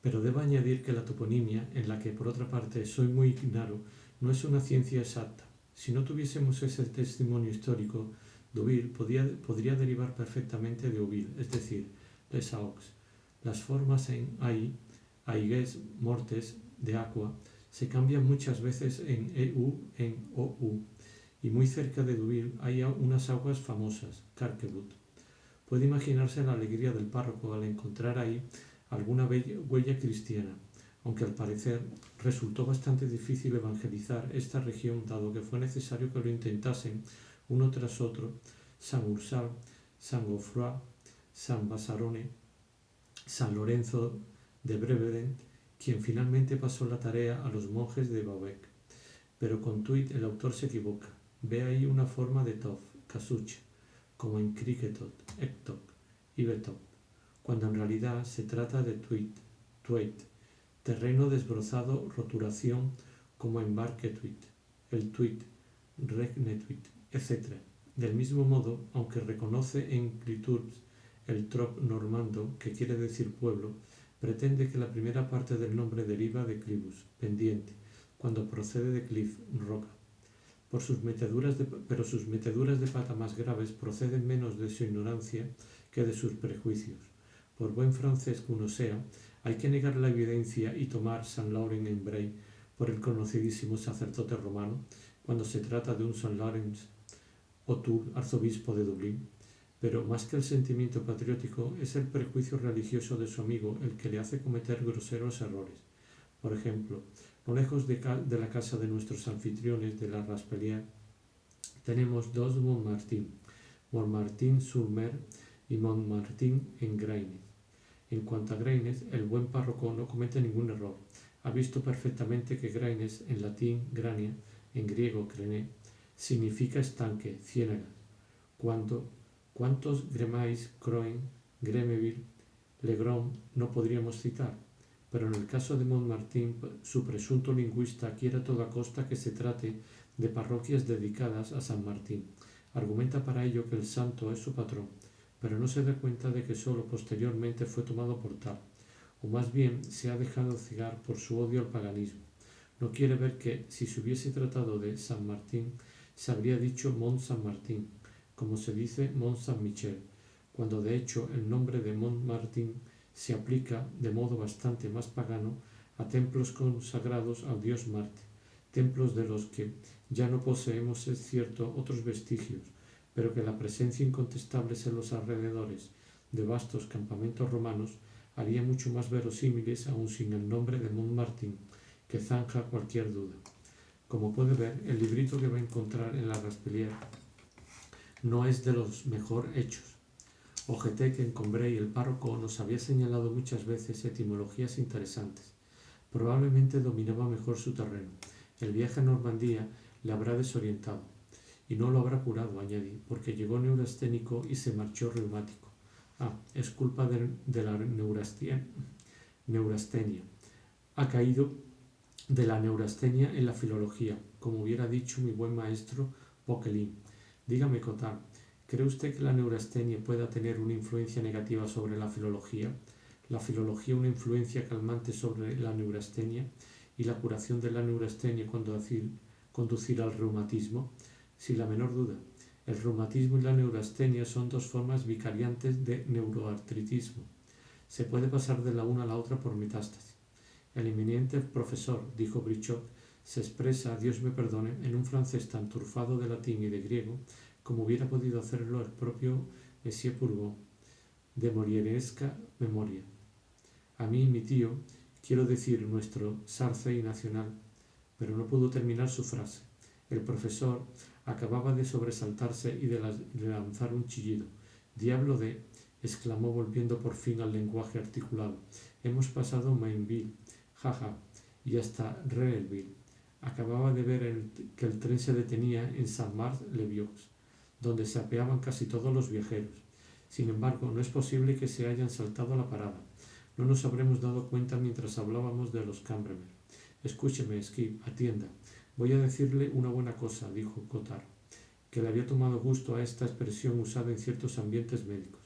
Pero debo añadir que la toponimia, en la que por otra parte soy muy ignaro, no es una ciencia exacta. Si no tuviésemos ese testimonio histórico, d'Uville podría derivar perfectamente de Uville, es decir, les aux. Las formas en ai, aigues, mortes, de aqua, se cambian muchas veces en eu, en ou, y muy cerca de d'Uville hay unas aguas famosas, Carquebut. Puede imaginarse la alegría del párroco al encontrar ahí alguna huella cristiana, aunque al parecer resultó bastante difícil evangelizar esta región dado que fue necesario que lo intentasen uno tras otro San Ursal, San Gofroy, San Basarone, San Lorenzo de Breveren, quien finalmente pasó la tarea a los monjes de Baubec. Pero con Tuit el autor se equivoca. Ve ahí una forma de Tov, Casuch, como en Cricketot, Ektok y Betok, cuando en realidad se trata de Tuit, terreno desbrozado, roturación, como en Barquetuit, el Tuit, Regnetuit, etc. Del mismo modo, aunque reconoce en Clitours el trop normando, que quiere decir pueblo, pretende que la primera parte del nombre deriva de clivus, pendiente, cuando procede de cliff, roca. Pero sus meteduras de pata más graves proceden menos de su ignorancia que de sus prejuicios. Por buen francés que uno sea, hay que negar la evidencia y tomar San Laurent en Bray por el conocidísimo sacerdote romano, cuando se trata de un San Laurent O'Toole, arzobispo de Dublín. Pero más que el sentimiento patriótico, es el prejuicio religioso de su amigo el que le hace cometer groseros errores. Por ejemplo, no lejos de la casa de nuestros anfitriones de la Raspelière, tenemos dos Montmartin, Montmartin-sur-Mer y Montmartin en Graines. En cuanto a Graines, el buen párroco no comete ningún error. Ha visto perfectamente que Graines, en latín grania, en griego crené, significa estanque, ciénaga. ¿Cuántos Gremais, Croin, Gremeville, Legrom no podríamos citar? Pero en el caso de Montmartin, su presunto lingüista quiere a toda costa que se trate de parroquias dedicadas a San Martín. Argumenta para ello que el santo es su patrón, pero no se da cuenta de que sólo posteriormente fue tomado por tal, o más bien se ha dejado cegar por su odio al paganismo. No quiere ver que, si se hubiese tratado de San Martín, se habría dicho Mont San Martín, como se dice Mont Saint Michel, cuando de hecho el nombre de Montmartin se aplica de modo bastante más pagano a templos consagrados al dios Marte, templos de los que ya no poseemos, es cierto, otros vestigios, pero que la presencia incontestable en los alrededores de vastos campamentos romanos haría mucho más verosímiles aun sin el nombre de Montmartin, que zanja cualquier duda. Como puede ver, el librito que va a encontrar en la Raspelière no es de los mejor hechos. Objeté que en Combray el párroco nos había señalado muchas veces etimologías interesantes. Probablemente dominaba mejor su terreno. El viaje a Normandía le habrá desorientado. Y no lo habrá curado, añadí, porque llegó neurasténico y se marchó reumático. Es culpa de la neurastenia. Ha caído de la neurastenia en la filología, como hubiera dicho mi buen maestro Poquelin. Dígame, Cottard, ¿cree usted que la neurastenia pueda tener una influencia negativa sobre la filología? ¿La filología una influencia calmante sobre la neurastenia? ¿Y la curación de la neurastenia conducir al reumatismo? Sin la menor duda. El reumatismo y la neurastenia son dos formas vicariantes de neuroartritismo. Se puede pasar de la una a la otra por metástasis. El eminente profesor, dijo Brichot, se expresa, Dios me perdone, en un francés tan turfado de latín y de griego como hubiera podido hacerlo el propio Monsieur Purgon, de molieresca memoria. A mí, mi tío, quiero decir nuestro Sarcey nacional, pero no pudo terminar su frase. El profesor acababa de sobresaltarse y de lanzar un chillido. «Diablo de», exclamó volviendo por fin al lenguaje articulado. «Hemos pasado Mainville, jaja, y hasta Reelville. Acababa de ver que el tren se detenía en Saint-Marc-le-Vieux, donde se apeaban casi todos los viajeros. Sin embargo, no es posible que se hayan saltado a la parada. No nos habremos dado cuenta mientras hablábamos de los Cambremer. Escúcheme, Skip, atienda. Voy a decirle una buena cosa», dijo Cottard, que le había tomado gusto a esta expresión usada en ciertos ambientes médicos.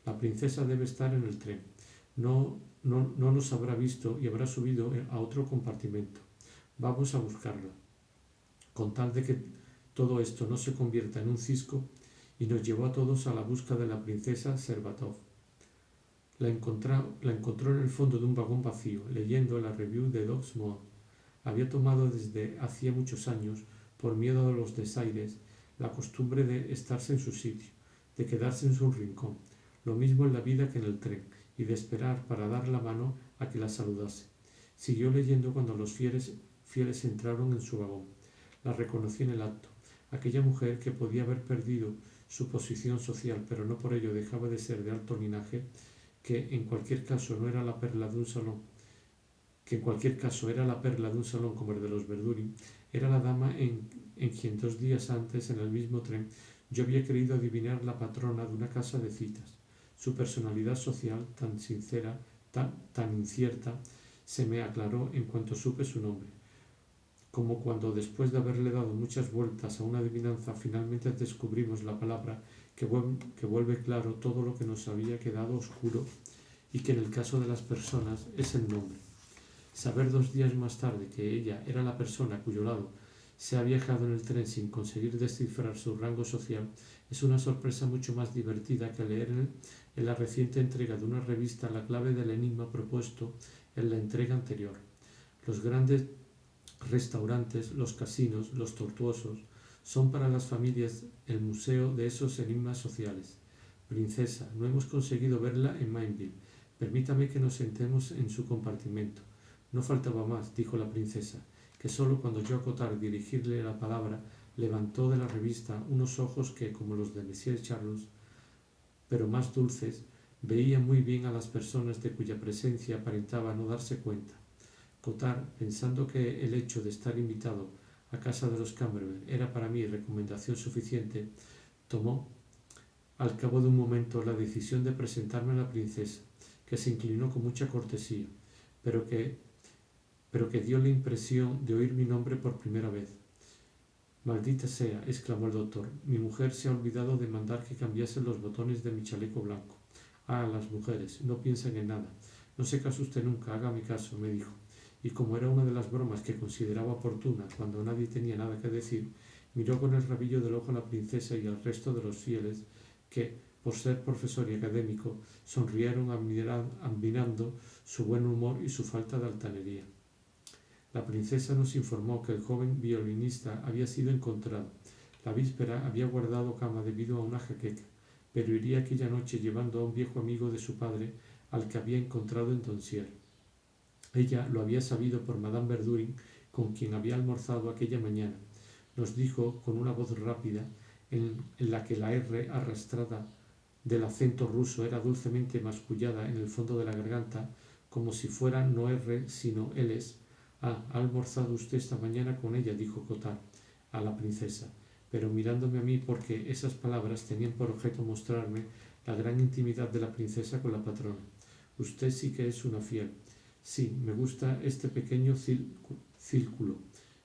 «La princesa debe estar en el tren. No nos habrá visto y habrá subido a otro compartimento. Vamos a buscarla. Con tal de que todo esto no se convierta en un cisco, y nos llevó a todos a la busca de la princesa Serbatov. La encontró en el fondo de un vagón vacío, leyendo la review de Dogs Moore. Había tomado desde hacía muchos años, por miedo a los desaires, la costumbre de estarse en su sitio, de quedarse en su rincón, lo mismo en la vida que en el tren, y de esperar para dar la mano a que la saludase. Siguió leyendo cuando los fieles entraron en su vagón. La reconocí en el acto. Aquella mujer que podía haber perdido su posición social, pero no por ello dejaba de ser de alto linaje, que en cualquier caso no era la perla de un salón, que en cualquier caso era la perla de un salón como el de los Verduri, era la dama en quien 2 días antes, en el mismo tren, yo había querido adivinar la patrona de una casa de citas. Su personalidad social, tan sincera, tan incierta, se me aclaró en cuanto supe su nombre. Como cuando después de haberle dado muchas vueltas a una adivinanza finalmente descubrimos la palabra que vuelve claro todo lo que nos había quedado oscuro y que en el caso de las personas es el nombre. Saber 2 días más tarde que ella era la persona a cuyo lado se ha viajado en el tren sin conseguir descifrar su rango social es una sorpresa mucho más divertida que leer en la reciente entrega de una revista la clave del enigma propuesto en la entrega anterior. Los grandes restaurantes, los casinos, los tortuosos, son para las familias el museo de esos enigmas sociales. Princesa, no hemos conseguido verla en Mainville. Permítame que nos sentemos en su compartimento. No faltaba más, dijo la princesa, que solo cuando yo acotar dirigirle la palabra, levantó de la revista unos ojos que, como los de Monsieur Charles, pero más dulces, veían muy bien a las personas de cuya presencia aparentaba no darse cuenta. Cottard, pensando que el hecho de estar invitado a casa de los Camberwell era para mí recomendación suficiente, tomó, al cabo de un momento, la decisión de presentarme a la princesa, que se inclinó con mucha cortesía, pero que dio la impresión de oír mi nombre por primera vez. Maldita sea, exclamó el doctor, mi mujer se ha olvidado de mandar que cambiasen los botones de mi chaleco blanco. Ah, las mujeres, no piensan en nada. No se case usted nunca, hágame caso, me dijo. Y como era una de las bromas que consideraba oportuna cuando nadie tenía nada que decir, miró con el rabillo del ojo a la princesa y al resto de los fieles que, por ser profesor y académico, sonrieron admirando su buen humor y su falta de altanería. La princesa nos informó que el joven violinista había sido encontrado. La víspera había guardado cama debido a una jaqueca, pero iría aquella noche llevando a un viejo amigo de su padre al que había encontrado en Donsier. Ella lo había sabido por Madame Verdurin, con quien había almorzado aquella mañana. Nos dijo con una voz rápida, en la que la R arrastrada del acento ruso era dulcemente mascullada en el fondo de la garganta, como si fuera no R sino Ls. Ah, ha almorzado usted esta mañana con ella, dijo Cottard a la princesa, pero mirándome a mí porque esas palabras tenían por objeto mostrarme la gran intimidad de la princesa con la patrona. Usted sí que es una fiel. Sí, me gusta este pequeño círculo,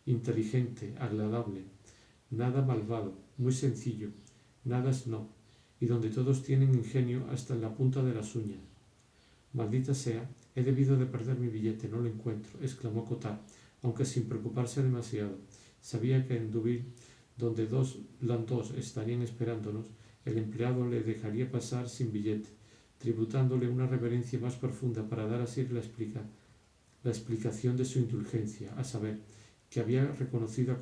inteligente, agradable, nada malvado, muy sencillo, nada snob, y donde todos tienen ingenio hasta en la punta de las uñas. Maldita sea, he debido de perder mi billete, no lo encuentro, exclamó Cottard, aunque sin preocuparse demasiado. Sabía que en Deauville, donde dos landós estarían esperándonos, el empleado le dejaría pasar sin billete, tributándole una reverencia más profunda para dar así la explicación de su indulgencia, a saber, que había reconocido en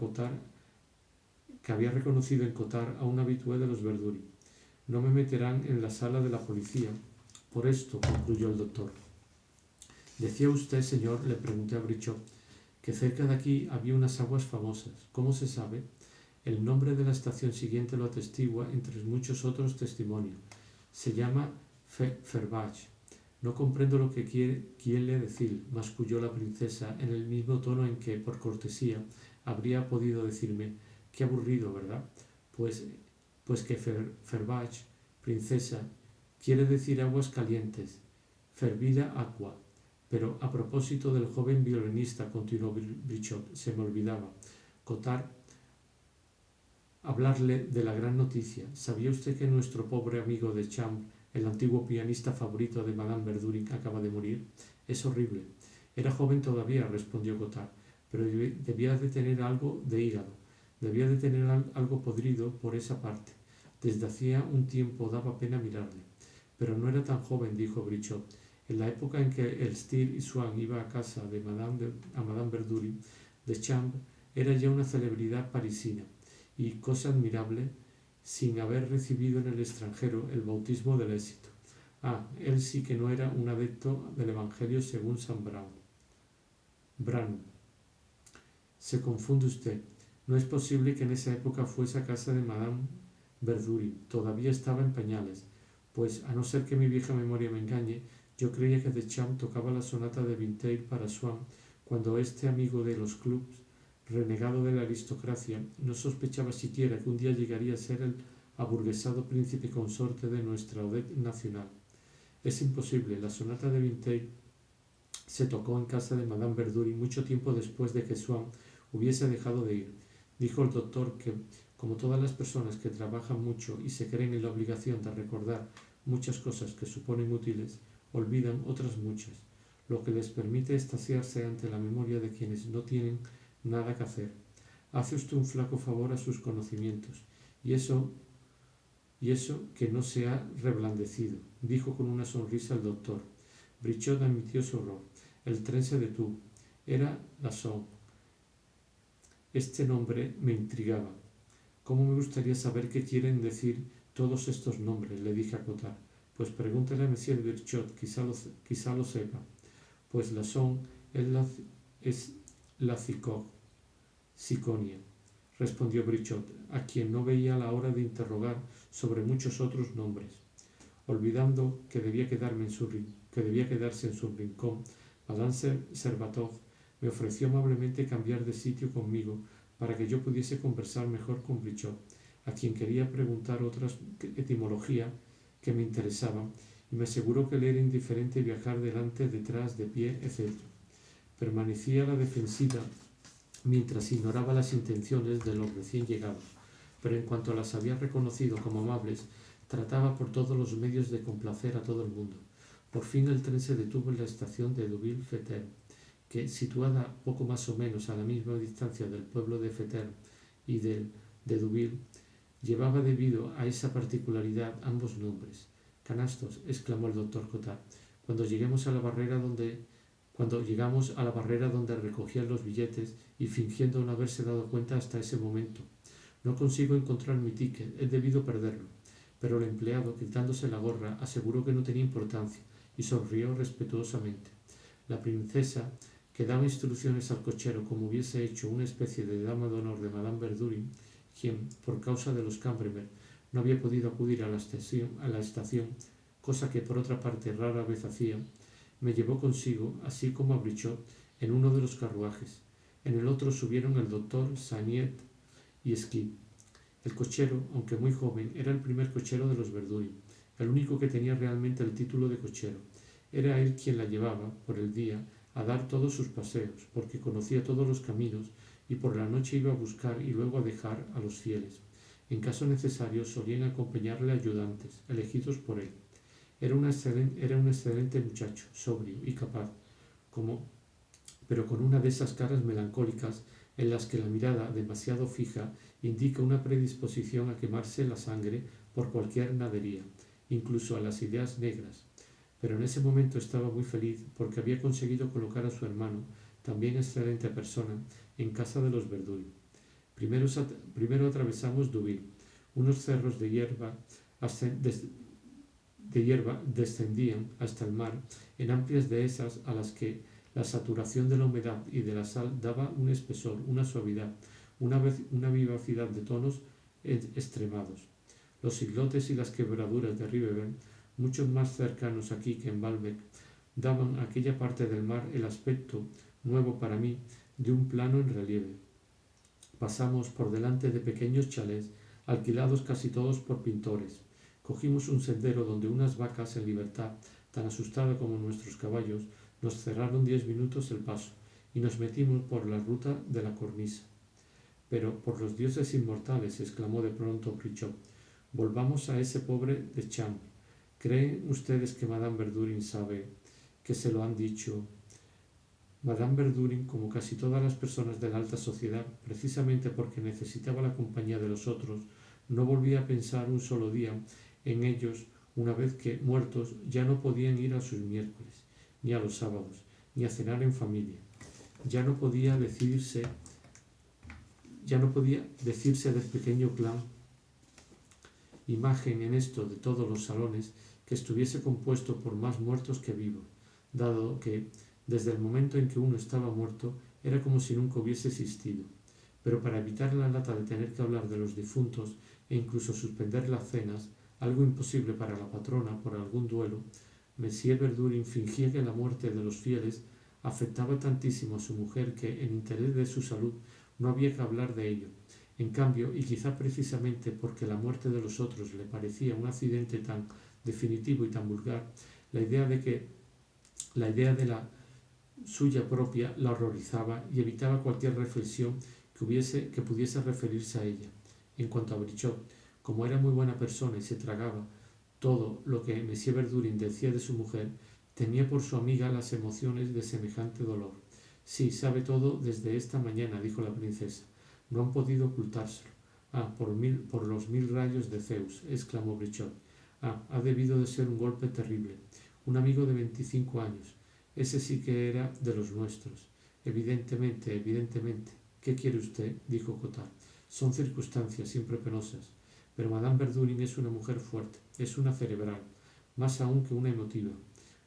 Cottard a un habitué de los Verduri. No me meterán en la sala de la policía. Por esto, concluyó el doctor. Decía usted, señor, le pregunté a Brichot, que cerca de aquí había unas aguas famosas. ¿Cómo se sabe? El nombre de la estación siguiente lo atestigua entre muchos otros testimonios. Se llama Ferbach. No comprendo lo que quiere decir, masculló la princesa en el mismo tono en que, por cortesía, habría podido decirme, qué aburrido, ¿verdad? Pues que Ferbach, princesa, quiere decir aguas calientes, fervida aqua. Pero a propósito del joven violinista, continuó Brichot, se me olvidaba. Cottard, hablarle de la gran noticia. ¿Sabía usted que nuestro pobre amigo de Champ, el antiguo pianista favorito de Madame Verdurin, acaba de morir. Es horrible. Era joven todavía, respondió Cottard, pero debía de tener algo de hígado. Debía de tener algo podrido por esa parte. Desde hacía un tiempo daba pena mirarle. Pero no era tan joven, dijo Brichot. En la época en que Elstir y Swann iba a casa de Madame Verdurin, Deschamps era ya una celebridad parisina, y, cosa admirable, sin haber recibido en el extranjero el bautismo del éxito. Ah, él sí que no era un adepto del Evangelio según San Brano. Se confunde usted. No es posible que en esa época fuese a casa de Madame Verdurin. Todavía estaba en pañales. Pues, a no ser que mi vieja memoria me engañe, yo creía que Deschamps tocaba la sonata de Vinteuil para Swann cuando este amigo de los clubs, renegado de la aristocracia, no sospechaba siquiera que un día llegaría a ser el aburguesado príncipe consorte de nuestra Odette nacional. Es imposible. La sonata de Vinteuil se tocó en casa de Madame Verdurin mucho tiempo después de que Swann hubiese dejado de ir. Dijo el doctor que, como todas las personas que trabajan mucho y se creen en la obligación de recordar muchas cosas que suponen útiles, olvidan otras muchas, lo que les permite extasiarse ante la memoria de quienes no tienen nada que hacer. Hace usted un flaco favor a sus conocimientos, y eso que no se ha reblandecido, dijo con una sonrisa el doctor. Brichot admitió su horror. El tren se detuvo. Era Lasson. Este nombre me intrigaba. ¿Cómo me gustaría saber qué quieren decir todos estos nombres?, le dije a Cottard. Pues pregúntele a Monsieur Brichot, quizá lo sepa. Pues Lasson es la Ciconia, respondió Brichot, a quien no veía la hora de interrogar sobre muchos otros nombres. Olvidando que debía quedarse en su rincón, Madame Serbatov me ofreció amablemente cambiar de sitio conmigo para que yo pudiese conversar mejor con Brichot, a quien quería preguntar otras etimología que me interesaban, y me aseguró que le era indiferente viajar delante, detrás, de pie, etc. Permanecía a la defensiva mientras ignoraba las intenciones de los recién llegados, pero en cuanto las había reconocido como amables, trataba por todos los medios de complacer a todo el mundo. Por fin el tren se detuvo en la estación de Deauville-Fetterre, que, situada poco más o menos a la misma distancia del pueblo de Fetterre y de Deauville, llevaba debido a esa particularidad ambos nombres. «Canastos», exclamó el doctor Cottard, cuando llegamos a la barrera donde recogían los billetes y fingiendo no haberse dado cuenta hasta ese momento. «No consigo encontrar mi ticket, he debido perderlo». Pero el empleado, quitándose la gorra, aseguró que no tenía importancia y sonrió respetuosamente. La princesa, que daba instrucciones al cochero como hubiese hecho una especie de dama de honor de Madame Verdurin, quien, por causa de los Cambremer, no había podido acudir a la estación, cosa que por otra parte rara vez hacía, me llevó consigo, así como a Brichot, en uno de los carruajes. En el otro subieron el doctor Sagnier y Skid. El cochero, aunque muy joven, era el primer cochero de los Verdurin, el único que tenía realmente el título de cochero. Era él quien la llevaba, por el día, a dar todos sus paseos, porque conocía todos los caminos, y por la noche iba a buscar y luego a dejar a los fieles. En caso necesario solían acompañarle ayudantes, elegidos por él. Era un excelente muchacho, sobrio y capaz, pero con una de esas caras melancólicas en las que la mirada demasiado fija indica una predisposición a quemarse la sangre por cualquier nadería, incluso a las ideas negras. Pero en ese momento estaba muy feliz porque había conseguido colocar a su hermano, también excelente persona, en casa de los Verdurin. Primero atravesamos Deauville. Unos cerros de hierba descendían hasta el mar en amplias dehesas a las que la saturación de la humedad y de la sal daba un espesor, una suavidad, una vivacidad de tonos extremados. Los islotes y las quebraduras de Rivebelle, mucho más cercanos aquí que en Baalbec, daban a aquella parte del mar el aspecto, nuevo para mí, de un plano en relieve. Pasamos por delante de pequeños chalés, alquilados casi todos por pintores. Cogimos un sendero donde unas vacas en libertad, tan asustadas como nuestros caballos, nos cerraron 10 minutos el paso y nos metimos por la ruta de la cornisa. «Pero, por los dioses inmortales», exclamó de pronto Brichot, «volvamos a ese pobre Deschamps. ¿Creen ustedes que Madame Verdurin sabe que se lo han dicho? Madame Verdurin, como casi todas las personas de la alta sociedad, precisamente porque necesitaba la compañía de los otros, no volvía a pensar un solo día en ellos una vez que, muertos, ya no podían ir a sus miércoles, ni a los sábados, ni a cenar en familia. Ya no podía decirse del pequeño clan imagen en esto de todos los salones que estuviese compuesto por más muertos que vivos, dado que, desde el momento en que uno estaba muerto, era como si nunca hubiese existido. Pero para evitar la lata de tener que hablar de los difuntos e incluso suspender las cenas, algo imposible para la patrona por algún duelo, Monsieur Verdurin fingía que la muerte de los fieles afectaba tantísimo a su mujer que, en interés de su salud, no había que hablar de ello. En cambio, y quizá precisamente porque la muerte de los otros le parecía un accidente tan definitivo y tan vulgar, la idea de la suya propia la horrorizaba y evitaba cualquier reflexión que pudiese referirse a ella. En cuanto a Brichot, como era muy buena persona y se tragaba todo lo que Monsieur Verdurin decía de su mujer, temía por su amiga las emociones de semejante dolor. Sí, sabe todo desde esta mañana, dijo la princesa. No han podido ocultárselo. Ah, por los 1000 rayos de Zeus, exclamó Brichot. Ah, ha debido de ser un golpe terrible. Un amigo de 25 años. Ese sí que era de los nuestros. Evidentemente, evidentemente. ¿Qué quiere usted? Dijo Cottard. Son circunstancias siempre penosas. Pero Madame Verdurin es una mujer fuerte, es una cerebral, más aún que una emotiva.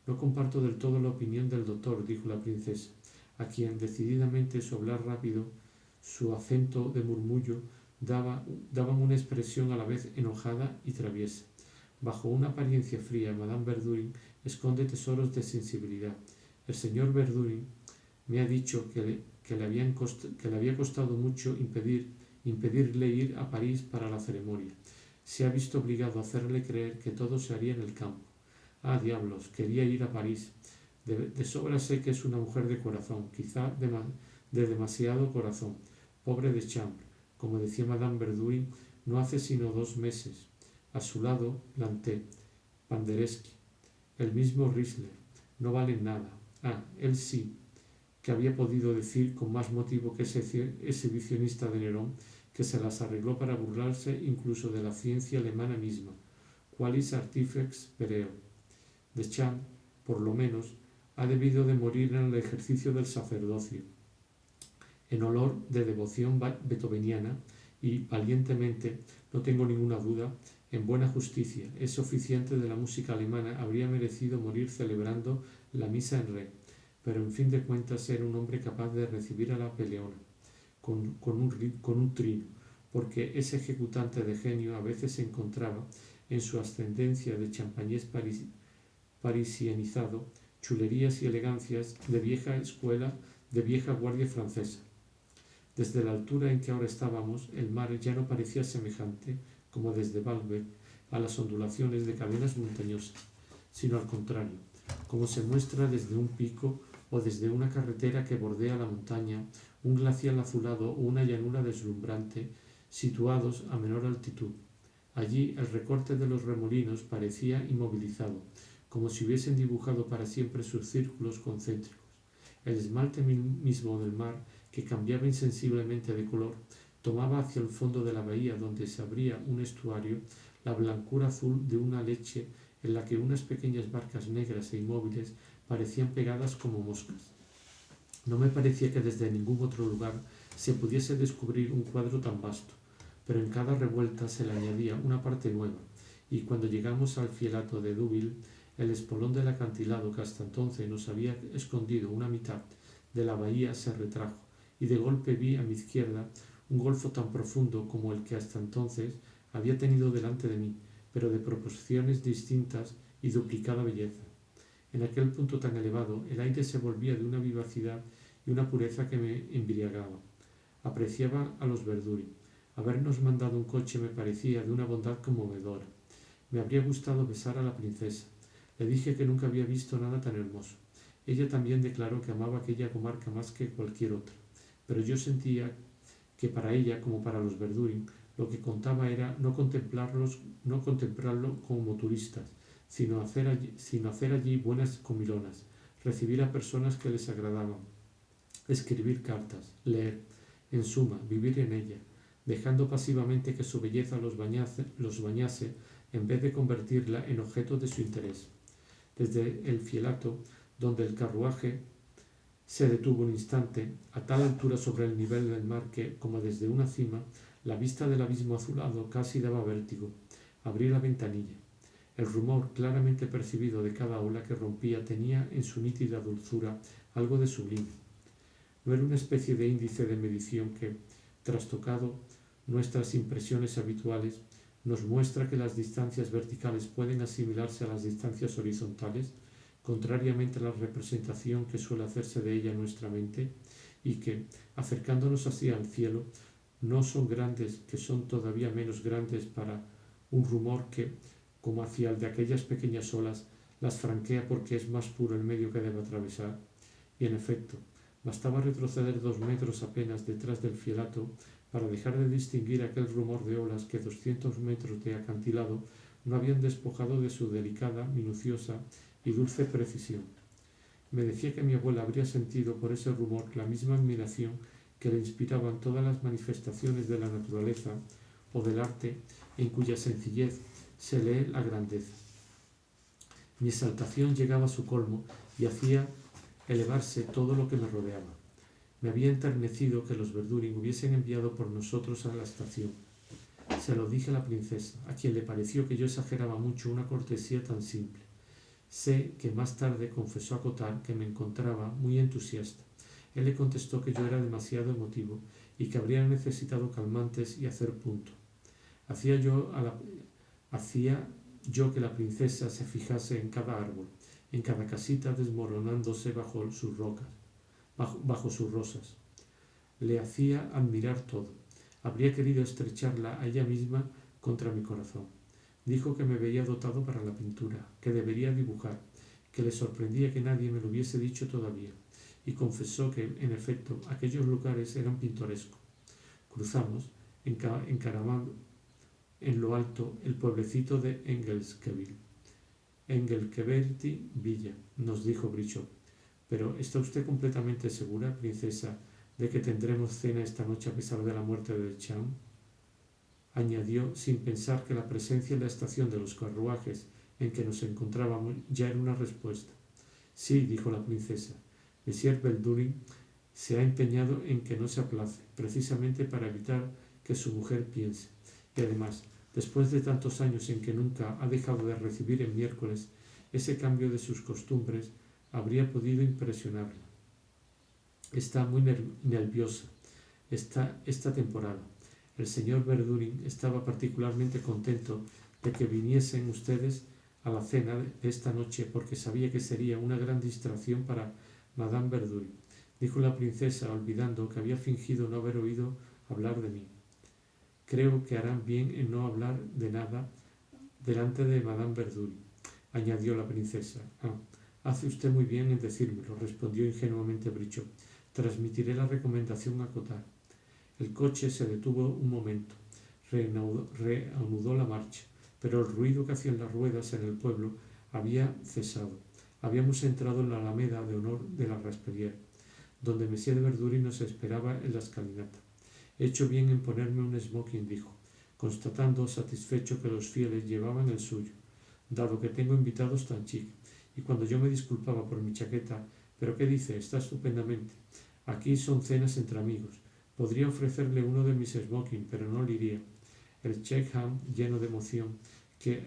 No comparto del todo la opinión del doctor, dijo la princesa, a quien decididamente su hablar rápido, su acento de murmullo, daban una expresión a la vez enojada y traviesa. Bajo una apariencia fría, Madame Verdurin esconde tesoros de sensibilidad. El señor Verdurin me ha dicho que le había costado mucho impedirle ir a París para la ceremonia. Se ha visto obligado a hacerle creer que todo se haría en el campo. Ah, diablos, quería ir a París. De sobra sé que es una mujer de corazón, quizá de demasiado corazón. Pobre de Chambre, como decía Madame Verdurin no hace sino 2 meses. A su lado, Lanté, Pandereschi, el mismo Riesler. No valen nada. Ah, él sí, que había podido decir con más motivo que ese exhibicionista de Nerón, que se las arregló para burlarse incluso de la ciencia alemana misma. Qualis artifex pereo. Deschamps, por lo menos, ha debido de morir en el ejercicio del sacerdocio, en olor de devoción beethoveniana y, valientemente, no tengo ninguna duda, en buena justicia, ese oficiante de la música alemana habría merecido morir celebrando la misa en re, pero en fin de cuentas era un hombre capaz de recibir a la peleona con un trino, porque ese ejecutante de genio a veces se encontraba, en su ascendencia de champañés parisianizado, chulerías y elegancias de vieja escuela, de vieja guardia francesa. Desde la altura en que ahora estábamos, el mar ya no parecía semejante, como desde Baalbek, a las ondulaciones de cadenas montañosas, sino al contrario, como se muestra desde un pico o desde una carretera que bordea la montaña, un glacial azulado o una llanura deslumbrante, situados a menor altitud. Allí el recorte de los remolinos parecía inmovilizado, como si hubiesen dibujado para siempre sus círculos concéntricos. El esmalte mismo del mar, que cambiaba insensiblemente de color, tomaba hacia el fondo de la bahía donde se abría un estuario la blancura azul de una leche en la que unas pequeñas barcas negras e inmóviles parecían pegadas como moscas. No me parecía que desde ningún otro lugar se pudiese descubrir un cuadro tan vasto, pero en cada revuelta se le añadía una parte nueva, y cuando llegamos al fielato de Deauville, el espolón del acantilado que hasta entonces nos había escondido una mitad de la bahía se retrajo, y de golpe vi a mi izquierda un golfo tan profundo como el que hasta entonces había tenido delante de mí, pero de proporciones distintas y duplicada belleza. En aquel punto tan elevado, el aire se volvía de una vivacidad y una pureza que me embriagaba. Apreciaba a los Verdurin. Habernos mandado un coche me parecía de una bondad conmovedora. Me habría gustado besar a la princesa. Le dije que nunca había visto nada tan hermoso. Ella también declaró que amaba aquella comarca más que cualquier otra, pero yo sentía que para ella, como para los Verdurin, lo que contaba era no contemplarlo como turistas, sino hacer allí buenas comilonas, recibir a personas que les agradaban, escribir cartas, leer, en suma, vivir en ella, dejando pasivamente que su belleza los bañase en vez de convertirla en objeto de su interés. Desde el fielato, donde el carruaje se detuvo un instante, a tal altura sobre el nivel del mar que, como desde una cima, la vista del abismo azulado casi daba vértigo. Abrí la ventanilla. El rumor claramente percibido de cada ola que rompía tenía en su nítida dulzura algo de sublime. No era una especie de índice de medición que, trastocado nuestras impresiones habituales, nos muestra que las distancias verticales pueden asimilarse a las distancias horizontales, contrariamente a la representación que suele hacerse de ella en nuestra mente, y que, acercándonos hacia el cielo, no son grandes, que son todavía menos grandes para un rumor que, como hacia el de aquellas pequeñas olas, las franquea porque es más puro el medio que debe atravesar. Y en efecto, bastaba retroceder 2 metros apenas detrás del fielato para dejar de distinguir aquel rumor de olas que 200 metros de acantilado no habían despojado de su delicada, minuciosa y dulce precisión. Me decía que mi abuela habría sentido por ese rumor la misma admiración que le inspiraban todas las manifestaciones de la naturaleza o del arte en cuya sencillez se lee la grandeza. Mi exaltación llegaba a su colmo y hacía elevarse todo lo que me rodeaba. Me había enternecido que los Verdurin hubiesen enviado por nosotros a la estación. Se lo dije a la princesa, a quien le pareció que yo exageraba mucho una cortesía tan simple. Sé que más tarde confesó a Cottard que me encontraba muy entusiasta. Él le contestó que yo era demasiado emotivo y que habría necesitado calmantes y hacer punto. Hacía yo que la princesa se fijase en cada árbol, en cada casita desmoronándose bajo sus rosas. Le hacía admirar todo. Habría querido estrecharla a ella misma contra mi corazón. Dijo que me veía dotado para la pintura, que debería dibujar, que le sorprendía que nadie me lo hubiese dicho todavía, y confesó que, en efecto, aquellos lugares eran pintorescos. Cruzamos, encaramando en lo alto, el pueblecito de Engelkeverty Villa, nos dijo Brichot. Pero ¿está usted completamente segura, princesa, de que tendremos cena esta noche a pesar de la muerte de Cham? Añadió, sin pensar que la presencia en la estación de los carruajes en que nos encontrábamos ya era una respuesta. Sí, dijo la princesa. Monsieur Verdurin se ha empeñado en que no se aplace, precisamente para evitar que su mujer piense. Y además, después de tantos años en que nunca ha dejado de recibir en miércoles, ese cambio de sus costumbres habría podido impresionarla. Está muy nerviosa esta temporada. El señor Verdurin estaba particularmente contento de que viniesen ustedes a la cena de esta noche porque sabía que sería una gran distracción para Madame Verdurin, dijo la princesa, olvidando que había fingido no haber oído hablar de mí. Creo que harán bien en no hablar de nada delante de Madame Verdurin, añadió la princesa. Hace usted muy bien en decírmelo, respondió ingenuamente Brichot. Transmitiré la recomendación a Cottard. El coche se detuvo un momento, reanudó la marcha, pero el ruido que hacían las ruedas en el pueblo había cesado. Habíamos entrado en la alameda de honor de la Raspelière, donde Monsieur de Verdurin nos esperaba en la escalinata. He hecho bien en ponerme un smoking, dijo, constatando satisfecho que los fieles llevaban el suyo, dado que tengo invitados tan chic. Y cuando yo me disculpaba por mi chaqueta, ¿pero qué dice? Está estupendamente. Aquí son cenas entre amigos. Podría ofrecerle uno de mis smoking, pero no le iría. El Checkham, lleno de emoción, que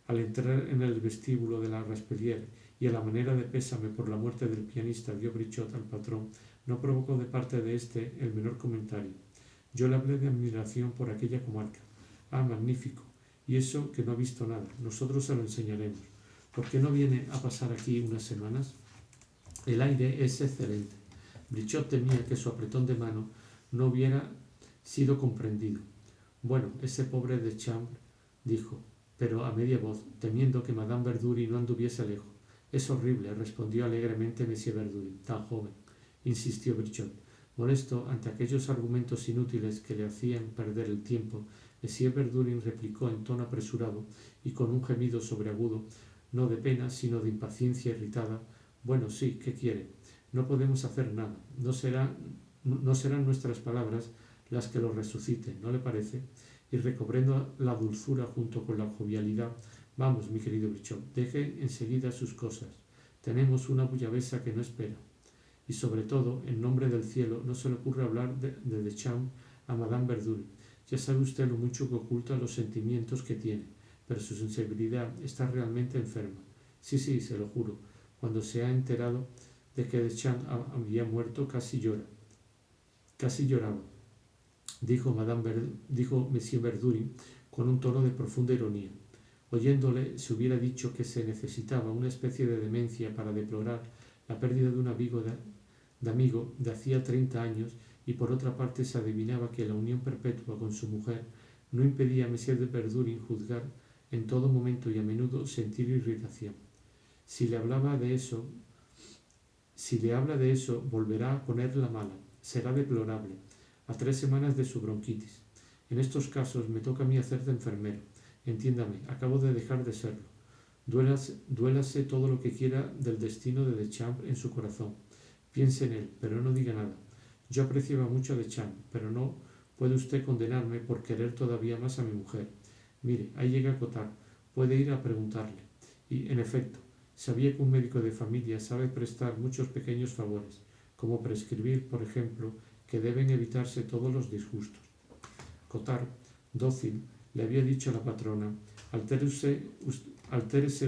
al entrar en el vestíbulo de la Raspelière y a la manera de pésame por la muerte del pianista dio Brichot al patrón, no provocó de parte de éste el menor comentario. Yo le hablé de admiración por aquella comarca. Magnífico. Y eso que no ha visto nada. Nosotros se lo enseñaremos. ¿Por qué no viene a pasar aquí unas semanas? El aire es excelente. Brichot temía que su apretón de mano no hubiera sido comprendido. Bueno, ese pobre de Chambre, dijo, pero a media voz, temiendo que Madame Verdurin no anduviese lejos. Es horrible, respondió alegremente Monsieur Verdurin, tan joven, insistió Brichot. Molesto ante aquellos argumentos inútiles que le hacían perder el tiempo, Monsieur Verdurin replicó en tono apresurado y con un gemido sobreagudo, no de pena, sino de impaciencia irritada. Bueno, sí, ¿qué quiere? No podemos hacer nada. No serán nuestras palabras las que lo resuciten, ¿no le parece? Y recobrando la dulzura junto con la jovialidad, vamos, mi querido Brichot, deje enseguida sus cosas. Tenemos una bullabesa que no espera. Y sobre todo, en nombre del cielo, no se le ocurre hablar de Deschamps a Madame Verdurin. Ya sabe usted lo mucho que oculta los sentimientos que tiene, pero su sensibilidad está realmente enferma. Sí, sí, se lo juro. Cuando se ha enterado de que Deschamps había muerto, casi lloraba, dijo Monsieur Verdurin con un tono de profunda ironía. Oyéndole, se hubiera dicho que se necesitaba una especie de demencia para deplorar la pérdida de un amigo de hacía 30 años, y por otra parte se adivinaba que la unión perpetua con su mujer no impedía a Monsieur de Verdurin juzgar en todo momento y a menudo sentir irritación. Si le habla de eso, volverá a ponerla mala. Será deplorable. A 3 semanas de su bronquitis. En estos casos me toca a mí hacer de enfermero. Entiéndame, acabo de dejar de serlo. Duélase todo lo que quiera del destino de Deschamps en su corazón. Piense en él, pero no diga nada. Yo apreciaba mucho a Deschamps, pero no puede usted condenarme por querer todavía más a mi mujer. Mire, ahí llega Cottard. Puede ir a preguntarle. Y, en efecto, sabía que un médico de familia sabe prestar muchos pequeños favores, como prescribir, por ejemplo, que deben evitarse todos los disgustos. Cottard, dócil, le había dicho a la patrona: altérese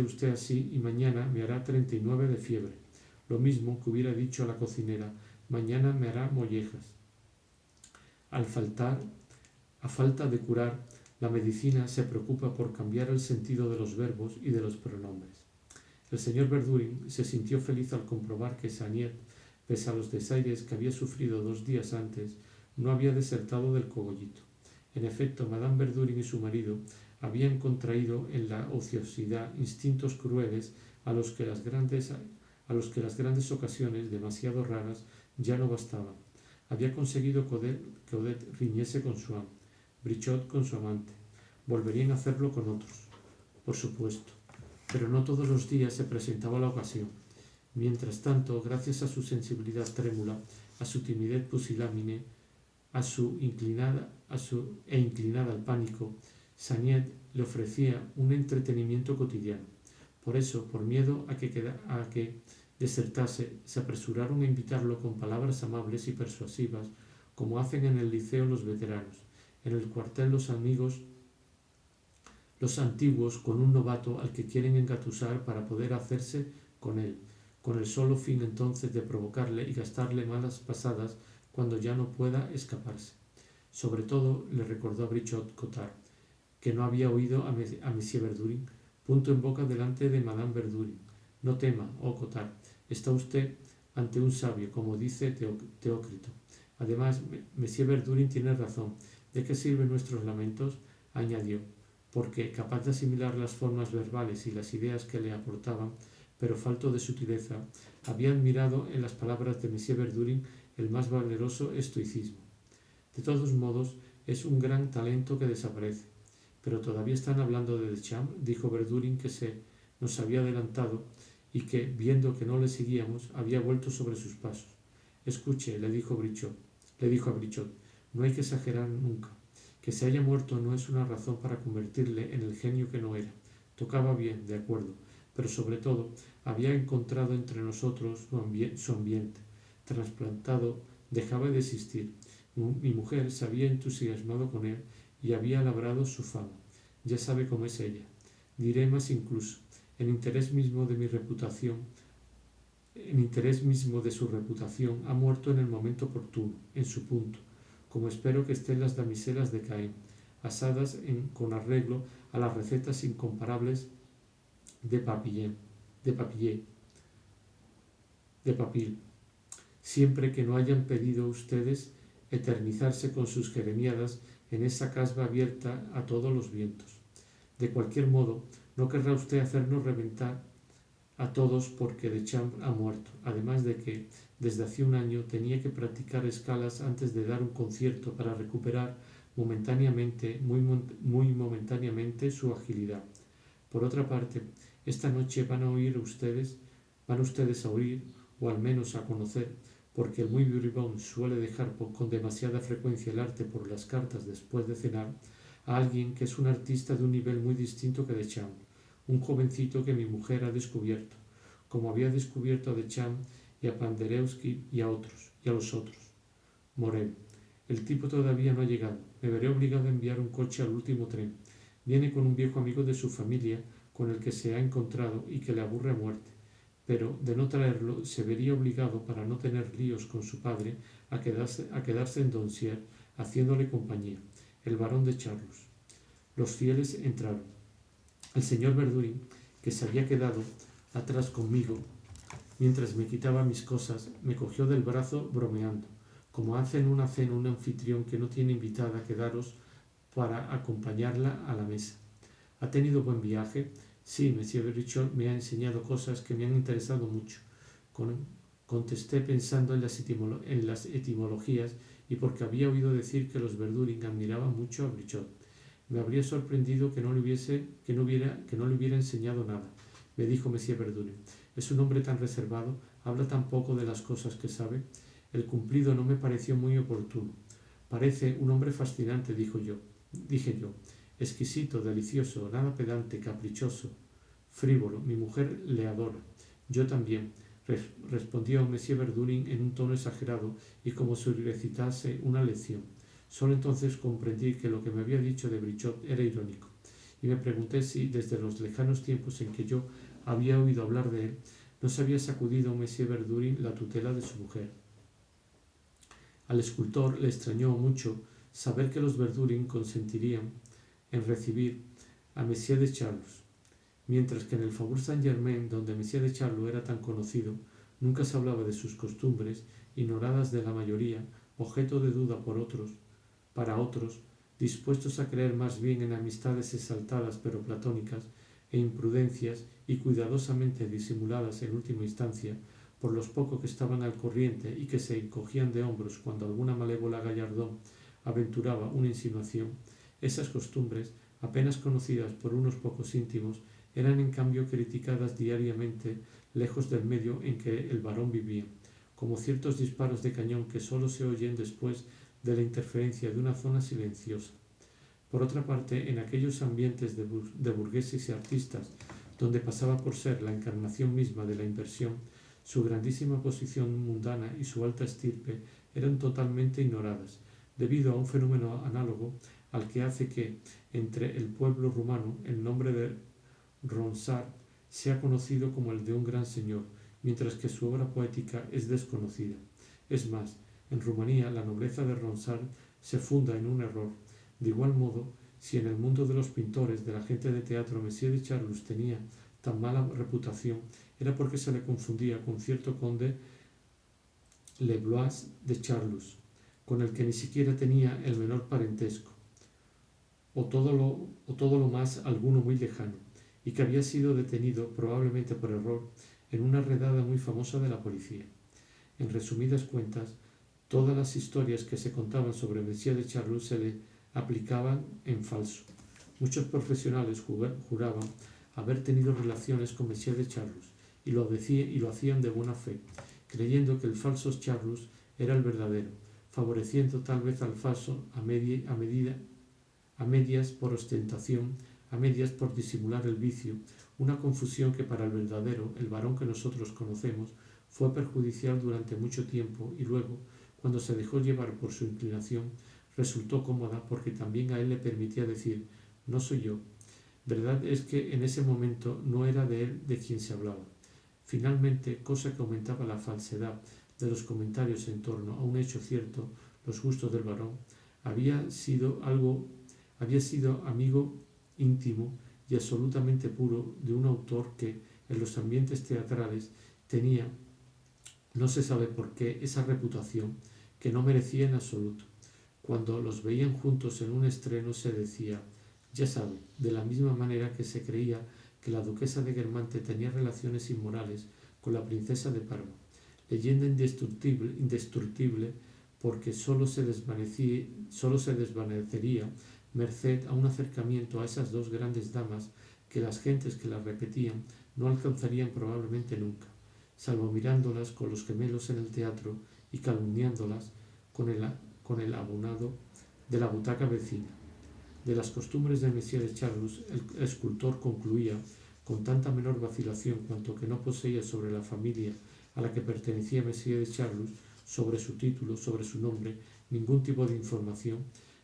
usted así y mañana me hará 39 de fiebre. Lo mismo que hubiera dicho a la cocinera: mañana me hará mollejas. A falta de curar, la medicina se preocupa por cambiar el sentido de los verbos y de los pronombres. El señor Verdurin se sintió feliz al comprobar que Sagnier, pese a los desaires que había sufrido 2 días antes, no había desertado del cogollito. En efecto, Madame Verdurin y su marido habían contraído en la ociosidad instintos crueles a los que las grandes ocasiones, demasiado raras, ya no bastaban. Había conseguido que Odette riñese con su amo, Brichot con su amante. Volverían a hacerlo con otros, por supuesto, pero no todos los días se presentaba la ocasión. Mientras tanto, gracias a su sensibilidad trémula, a su timidez pusilánime, inclinada al pánico, Sagnier le ofrecía un entretenimiento cotidiano. Por eso, por miedo a que desertase, se apresuraron a invitarlo con palabras amables y persuasivas, como hacen en el liceo los veteranos, en el cuartel los antiguos con un novato al que quieren engatusar para poder hacerse con él, con el solo fin entonces de provocarle y gastarle malas pasadas cuando ya no pueda escaparse. Sobre todo le recordó a Brichot Cottard, que no había oído a Monsieur Verdurin, punto en boca delante de Madame Verdurin. No tema, oh Cottard, está usted ante un sabio, como dice Teócrito. Además, Monsieur Verdurin tiene razón. ¿De qué sirven nuestros lamentos?, añadió, porque, capaz de asimilar las formas verbales y las ideas que le aportaban, pero falto de sutileza, había admirado en las palabras de Monsieur Verdurin el más valeroso estoicismo. De todos modos, es un gran talento que desaparece. Pero todavía están hablando de Deschamps, dijo Verdurin, que se nos había adelantado y que, viendo que no le seguíamos, había vuelto sobre sus pasos. Escuche, le dijo a Brichot, no hay que exagerar nunca. Que se haya muerto no es una razón para convertirle en el genio que no era. Tocaba bien, de acuerdo, pero sobre todo había encontrado entre nosotros su ambiente. Trasplantado, dejaba de existir. Mi mujer se había entusiasmado con él y había labrado su fama. Ya sabe cómo es ella. Diré más incluso, en interés mismo de su reputación, ha muerto en el momento oportuno, en su punto, como espero que estén las damiselas de Caen, asadas con arreglo a las recetas incomparables de Papil, siempre que no hayan pedido ustedes eternizarse con sus jeremiadas en esa casba abierta a todos los vientos. De cualquier modo, no querrá usted hacernos reventar a todos porque Deschamps ha muerto, además de que, desde hace un año, tenía que practicar escalas antes de dar un concierto para recuperar muy momentáneamente, su agilidad. Por otra parte, Esta noche van ustedes a oír, o al menos a conocer, porque el muy bribón suele dejar con demasiada frecuencia el arte por las cartas después de cenar, a alguien que es un artista de un nivel muy distinto que Deschamps, un jovencito que mi mujer ha descubierto, como había descubierto a Deschamps y a Penderecki y a los otros. Morel. El tipo todavía no ha llegado. Me veré obligado a enviar un coche al último tren. Viene con un viejo amigo de su familia con el que se ha encontrado y que le aburre a muerte. Pero, de no traerlo, se vería obligado, para no tener líos con su padre, a quedarse en Donsier, haciéndole compañía. El barón de Charlus. Los fieles entraron. El señor Verdurin, que se había quedado atrás conmigo, mientras me quitaba mis cosas, me cogió del brazo bromeando, como hace en una cena un anfitrión que no tiene invitada a quedaros para acompañarla a la mesa. ¿Ha tenido buen viaje? Sí, Monsieur Brichot me ha enseñado cosas que me han interesado mucho. Contesté pensando en las etimologías y porque había oído decir que los Verdurin admiraban mucho a Brichot. Me habría sorprendido que no le hubiera enseñado nada, me dijo Monsieur Verdurin. Es un hombre tan reservado, habla tan poco de las cosas que sabe. El cumplido no me pareció muy oportuno. Parece un hombre fascinante, dije yo. Exquisito, delicioso, nada pedante, caprichoso, frívolo. Mi mujer le adora. Yo también, respondió Monsieur Verdurin en un tono exagerado y como si recitase una lección. Solo entonces comprendí que lo que me había dicho de Brichot era irónico, y me pregunté si, desde los lejanos tiempos en que yo había oído hablar de él, no se había sacudido Monsieur Verdurin la tutela de su mujer. Al escultor le extrañó mucho saber que los Verdurin consentirían en recibir a Monsieur de Charlus, mientras que en el Faubourg Saint-Germain, donde Monsieur de Charlus era tan conocido, nunca se hablaba de sus costumbres, ignoradas de la mayoría, objeto de duda para otros, dispuestos a creer más bien en amistades exaltadas pero platónicas, e imprudencias y cuidadosamente disimuladas en última instancia, por los pocos que estaban al corriente y que se encogían de hombros cuando alguna malévola gallardón aventuraba una insinuación. Esas costumbres, apenas conocidas por unos pocos íntimos, eran en cambio criticadas diariamente lejos del medio en que el varón vivía, como ciertos disparos de cañón que sólo se oyen después de la interferencia de una zona silenciosa. Por otra parte, en aquellos ambientes de burgueses y artistas, donde pasaba por ser la encarnación misma de la inversión, su grandísima posición mundana y su alta estirpe eran totalmente ignoradas, debido a un fenómeno análogo al que hace que, entre el pueblo rumano, el nombre de Ronsard sea conocido como el de un gran señor, mientras que su obra poética es desconocida. Es más, en Rumanía la nobleza de Ronsard se funda en un error. De igual modo, si en el mundo de los pintores, de la gente de teatro, Monsieur de Charlus tenía tan mala reputación, era porque se le confundía con cierto conde Leblois de Charlus, con el que ni siquiera tenía el menor parentesco, o todo lo más alguno muy lejano, y que había sido detenido, probablemente por error, en una redada muy famosa de la policía. En resumidas cuentas, todas las historias que se contaban sobre Monsieur de Charlus se le aplicaban en falso. Muchos profesionales juraban haber tenido relaciones con Monsieur de Charlus y lo hacían de buena fe, creyendo que el falso Charlus era el verdadero, favoreciendo tal vez al falso a medias por ostentación, a medias por disimular el vicio, una confusión que para el verdadero, el varón que nosotros conocemos, fue perjudicial durante mucho tiempo y luego, cuando se dejó llevar por su inclinación, resultó cómoda porque también a él le permitía decir «no soy yo». Verdad es que en ese momento no era de él de quien se hablaba. Finalmente, cosa que aumentaba la falsedad de los comentarios en torno a un hecho cierto, los gustos del varón, había sido amigo íntimo y absolutamente puro de un autor que, en los ambientes teatrales, tenía, no se sabe por qué, esa reputación que no merecía en absoluto. Cuando los veían juntos en un estreno se decía, ya sabe, de la misma manera que se creía que la duquesa de Guermantes tenía relaciones inmorales con la princesa de Parma, leyenda indestructible porque sólo se desvanecería merced a un acercamiento a esas dos grandes damas que las gentes que las repetían no alcanzarían probablemente nunca, salvo mirándolas con los gemelos en el teatro y calumniándolas con el abonado de la butaca vecina. De las costumbres de Messier de Charlus, el escultor concluía con tanta menor vacilación cuanto que no poseía sobre la familia a la que pertenecía Messier de Charlus, sobre su título, sobre su nombre, ningún tipo de información,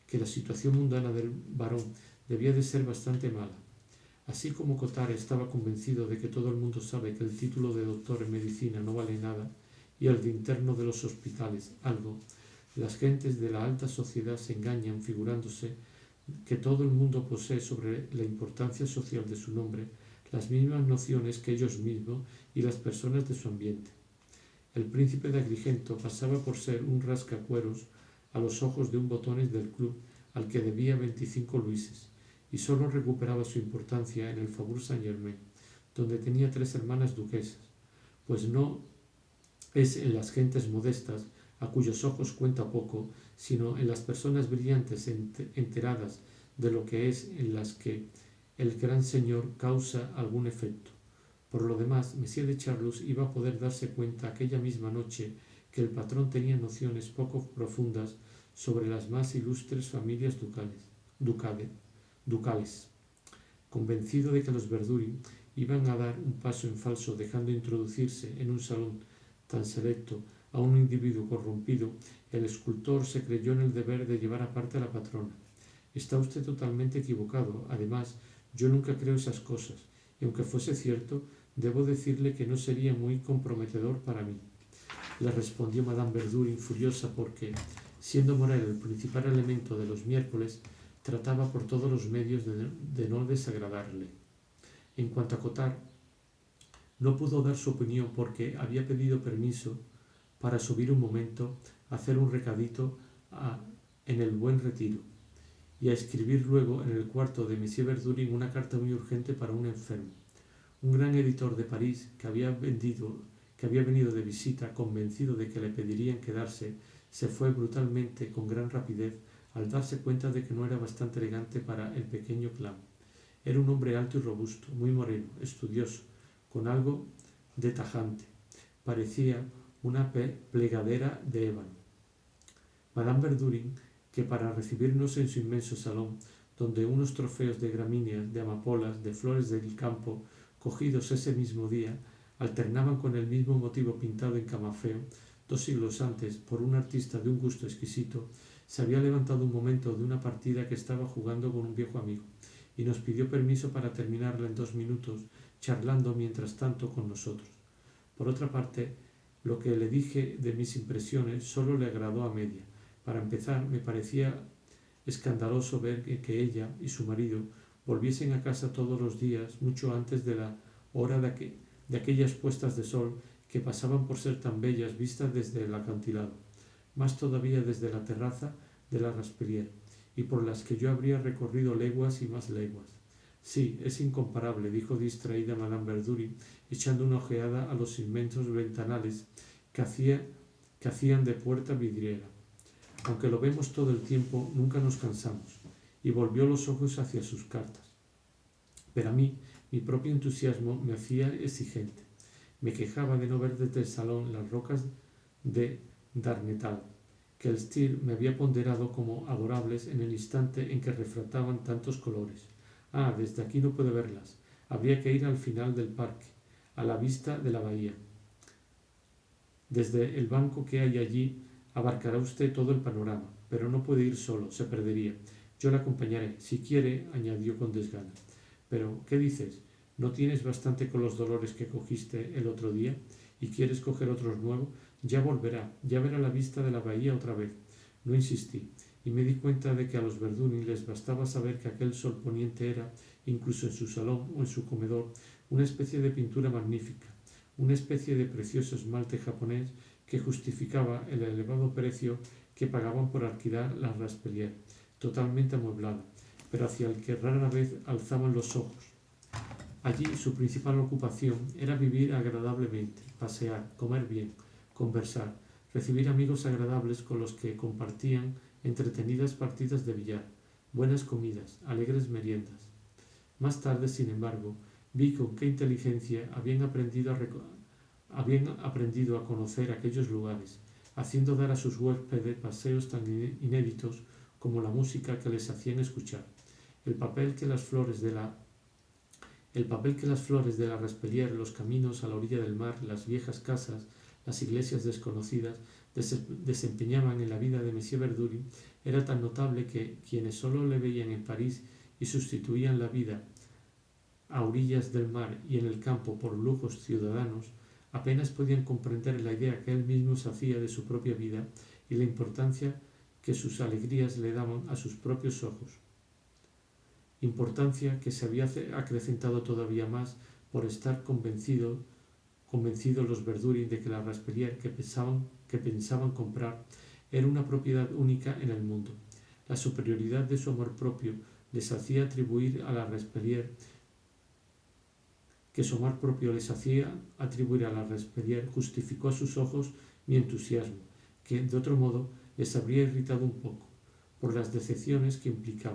que la situación mundana del varón debía de ser bastante mala. Así como Cottard estaba convencido de que todo el mundo sabe que el título de doctor en medicina no vale nada y el de interno de los hospitales algo, las gentes de la alta sociedad se engañan figurándose que todo el mundo posee sobre la importancia social de su nombre las mismas nociones que ellos mismos y las personas de su ambiente. El príncipe de Agrigento pasaba por ser un rascacueros a los ojos de un botones del club al que debía 25 luises, y sólo recuperaba su importancia en el Faubourg Saint-Germain, donde tenía 3 hermanas duquesas, pues no es en las gentes modestas, a cuyos ojos cuenta poco, sino en las personas brillantes enteradas de lo que es en las que el gran señor causa algún efecto. Por lo demás, Messier de Charlus iba a poder darse cuenta aquella misma noche que el patrón tenía nociones poco profundas sobre las más ilustres familias ducales. Convencido de que los Verdurin iban a dar un paso en falso dejando introducirse en un salón tan selecto a un individuo corrompido, el escultor se creyó en el deber de llevar aparte a la patrona. Está usted totalmente equivocado. Además, yo nunca creo esas cosas, y aunque fuese cierto, debo decirle que no sería muy comprometedor para mí. Le respondió Madame Verdurin furiosa porque, siendo Morel el principal elemento de los miércoles, trataba por todos los medios de no desagradarle. En cuanto a Cottard, no pudo dar su opinión porque había pedido permiso para subir un momento, a hacer un recadito en el Buen Retiro y a escribir luego en el cuarto de Monsieur Verdurin una carta muy urgente para un enfermo. Un gran editor de París que había venido de visita, convencido de que le pedirían quedarse, se fue brutalmente con gran rapidez al darse cuenta de que no era bastante elegante para el pequeño clan. Era un hombre alto y robusto, muy moreno, estudioso, con algo de tajante. Parecía una plegadera de ébano. Madame Verdurin, que para recibirnos en su inmenso salón, donde unos trofeos de gramíneas, de amapolas, de flores del campo, cogidos ese mismo día, alternaban con el mismo motivo pintado en camafeo, 2 siglos antes, por un artista de un gusto exquisito, se había levantado un momento de una partida que estaba jugando con un viejo amigo, y nos pidió permiso para terminarla en 2 minutos, charlando mientras tanto con nosotros. Por otra parte, lo que le dije de mis impresiones solo le agradó a media. Para empezar, me parecía escandaloso ver que ella y su marido volviesen a casa todos los días mucho antes de la hora de aquellas puestas de sol que pasaban por ser tan bellas vistas desde el acantilado, más todavía desde la terraza de la Raspelière, y por las que yo habría recorrido leguas y más leguas. Sí, es incomparable, dijo distraída Madame Verdurin, echando una ojeada a los inmensos ventanales que hacían de puerta vidriera. Aunque lo vemos todo el tiempo, nunca nos cansamos, y volvió los ojos hacia sus cartas. Pero a mí, mi propio entusiasmo me hacía exigente. Me quejaba de no ver desde el salón las rocas de Darnetal, que el Stier me había ponderado como adorables en el instante en que refractaban tantos colores. Ah, desde aquí no puede verlas. Habría que ir al final del parque, a la vista de la bahía. Desde el banco que hay allí abarcará usted todo el panorama, pero no puede ir solo, se perdería. Yo le acompañaré, si quiere, añadió con desgana. Pero, ¿qué dices? ¿No tienes bastante con los dolores que cogiste el otro día? ¿Y quieres coger otros nuevos? Ya volverá, ya verá la vista de la bahía otra vez. No insistí, y me di cuenta de que a los Verdurin les bastaba saber que aquel sol poniente era, incluso en su salón o en su comedor, una especie de pintura magnífica, una especie de precioso esmalte japonés que justificaba el elevado precio que pagaban por alquilar la Raspelière, totalmente amueblada, pero hacia el que rara vez alzaban los ojos. Allí su principal ocupación era vivir agradablemente, pasear, comer bien, conversar, recibir amigos agradables con los que compartían entretenidas partidas de billar, buenas comidas, alegres meriendas. Más tarde, sin embargo, vi con qué inteligencia habían aprendido a conocer aquellos lugares, haciendo dar a sus huéspedes paseos tan inéditos como la música que les hacían escuchar. El papel que las flores de la Respelier, los caminos a la orilla del mar, las viejas casas, las iglesias desconocidas, desempeñaban en la vida de Monsieur Verdurin era tan notable que quienes solo le veían en París y sustituían la vida a orillas del mar y en el campo por lujos ciudadanos, apenas podían comprender la idea que él mismo se hacía de su propia vida y la importancia que sus alegrías le daban a sus propios ojos. Importancia que se había acrecentado todavía más por estar convencidos los Verdurin de que la Respelier que pensaban comprar era una propiedad única en el mundo. La superioridad de su amor propio les hacía atribuir a la Respelier justificó a sus ojos mi entusiasmo, que de otro modo les habría irritado un poco, por las decepciones que implicaba.